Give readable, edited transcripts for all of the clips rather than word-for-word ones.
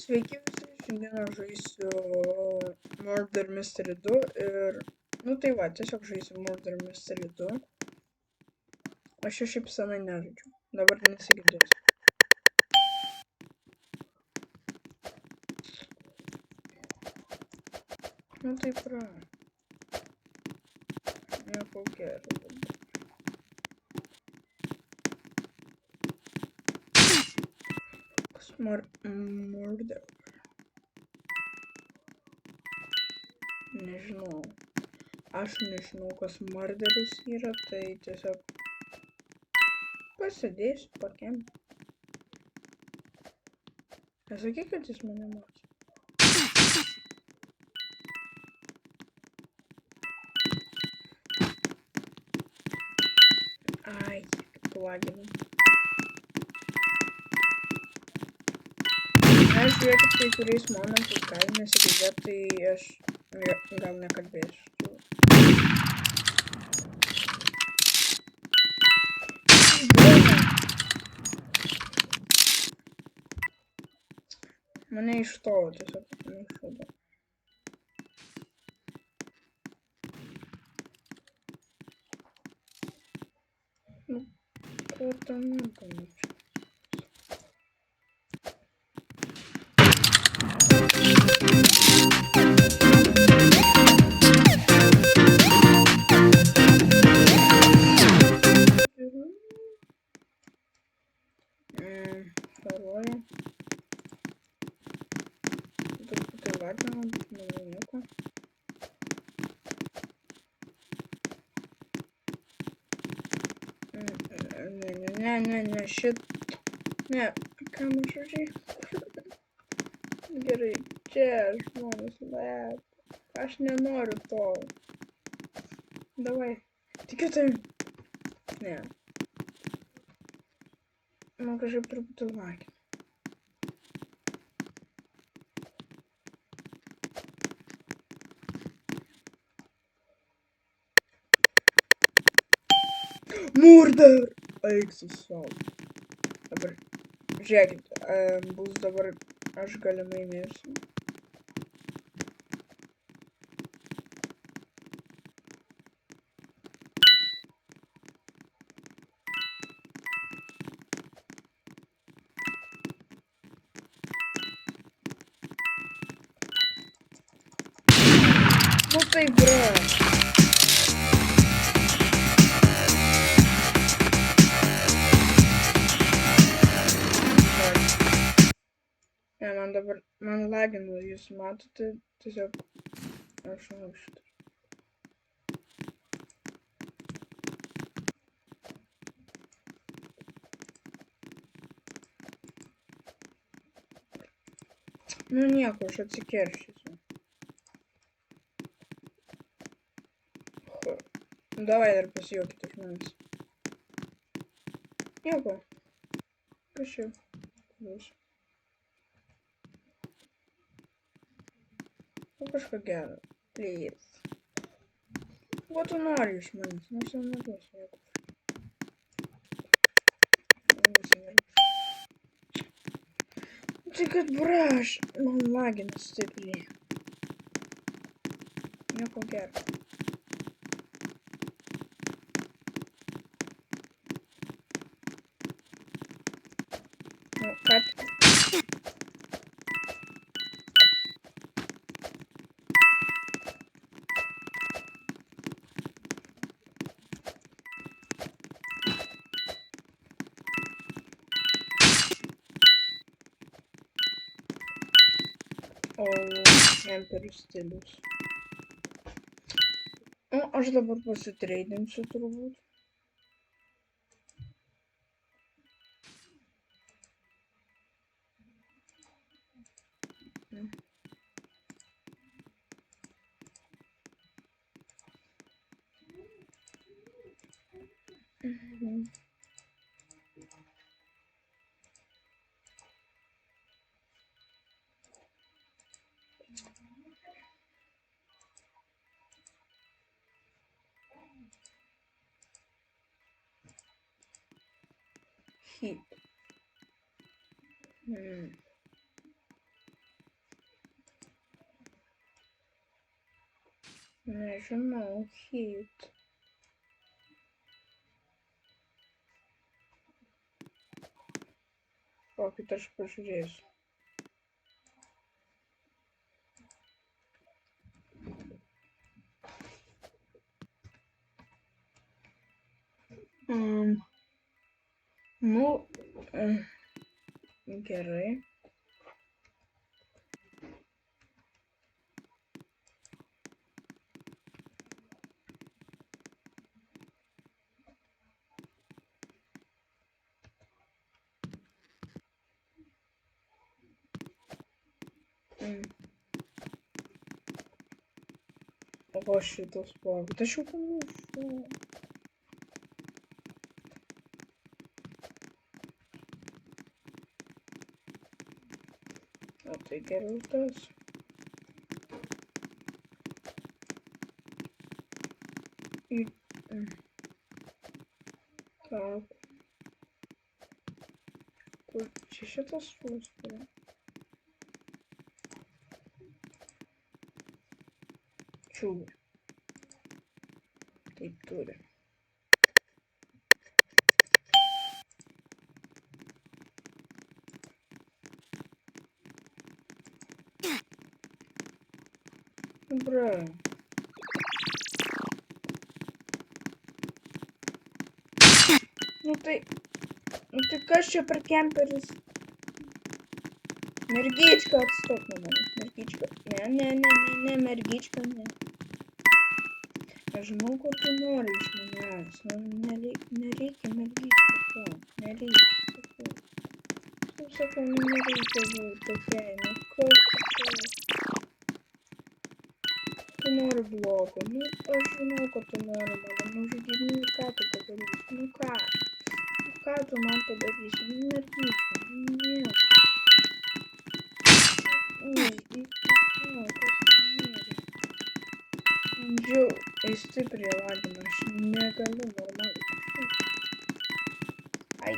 Sveiki visi, šiandieną žaisiu Murder Mystery 2 ir, nu tai va, tiesiog žaisiu Murder Mystery 2. Aš jau šiaip senai nežaidžiu, dabar nesigirdės. Nu taip yra. Nieko gero. Kas Murder? Nežinau. Aš nežinau, kas murderis yra, tai tiesiog pasidėsiu pakiam. Nesakyk, kad jis mane mokė. Ai, kaip laginam. Aš žiūrėkit, kai kuriais momentais gali nesigirdėti, tai aš gal nekalbėsiu. Mane iš tolo tiesiog nušudo. Nu, ko tam manau čia? Второе. Тут ладно, ну-ка. Не, shit. Ne, ką mažai. Gerai, čia žmonės lep. Aš nenoriu to. Davai. Tikiu tai. Ne. Man kažkaip truputį lagina. Murder! Eik su savo. Dabar, žiūrėkit, bus dabar, aš galimai mirsiu. Nu tai bra. Ne, man dabar, man lagina, jūs matote, tiesiog, aš žinau šitą. Nu nieko, aš atsikeršysiu. Davai dar pasijuokite iš manęs. Nieko. Kas čia bus? Nu kažką gero. Please. Ko tu nori iš manęs? Nors jau neduosiu nieko. Tai kad braš, man lagina stipriai. Nieko gero. Nu, kad... O, kemperių stilius. Nu, aš dabar pasitreidinsiu turbūt. Hip. Nežinau, hit. Kokį aš pažiūrėsiu. Nu, gerai. O šitas palaukit, aš jau pamiršau. O tai geriau tas. Так. Kur čia šitas šūs yra? Čiūvi. Taip turi. Bra. Nu tai kas čia per kemperis? Mergička, atstok nuo manęs, mergička. Ne, mergička, ne. Aš žinau, ko tu nori iš manęs. Nu, nereikia mergička to, nereikia. Sakau, nu nereikia būti tokiai, nu kas tu? Tu nori blogo, nu aš žinau, ko tu nori mano, nu žaidži, nu ką tu padarysi, nu ką? Ką tu man padarysi, nu mergička, nu nieko. Jau stipriai lagina, aš negaliu normaliai kažkaip. Ai.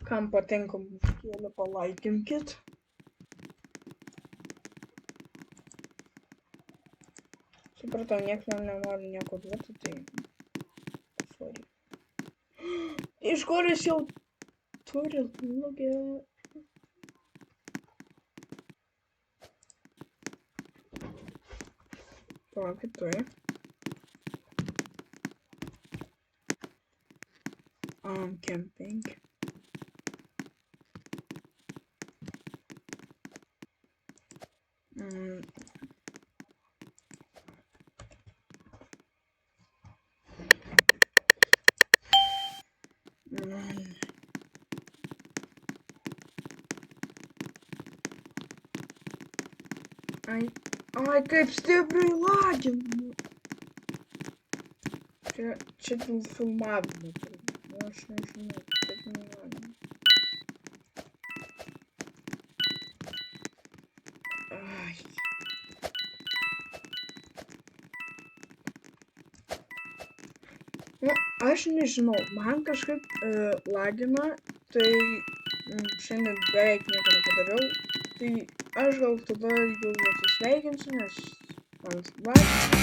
Kam patinka muzikėlė, palaikinkit. Supratau, nieks man nenori nieko duoti, tai... Sorry. Iš kur jis jau turi lugę? Palaukit, turi. Camping. Ai, kaip stipriai lagina. Čia dėl filmavimo. Nu, aš nežinau, taip nelagina. Ai. Nu, aš nežinau, man kažkaip lagina, tai šiandien beveik nieko nepadariau, tai aš gal tada jau atsisveikinsiu, nes man lagina.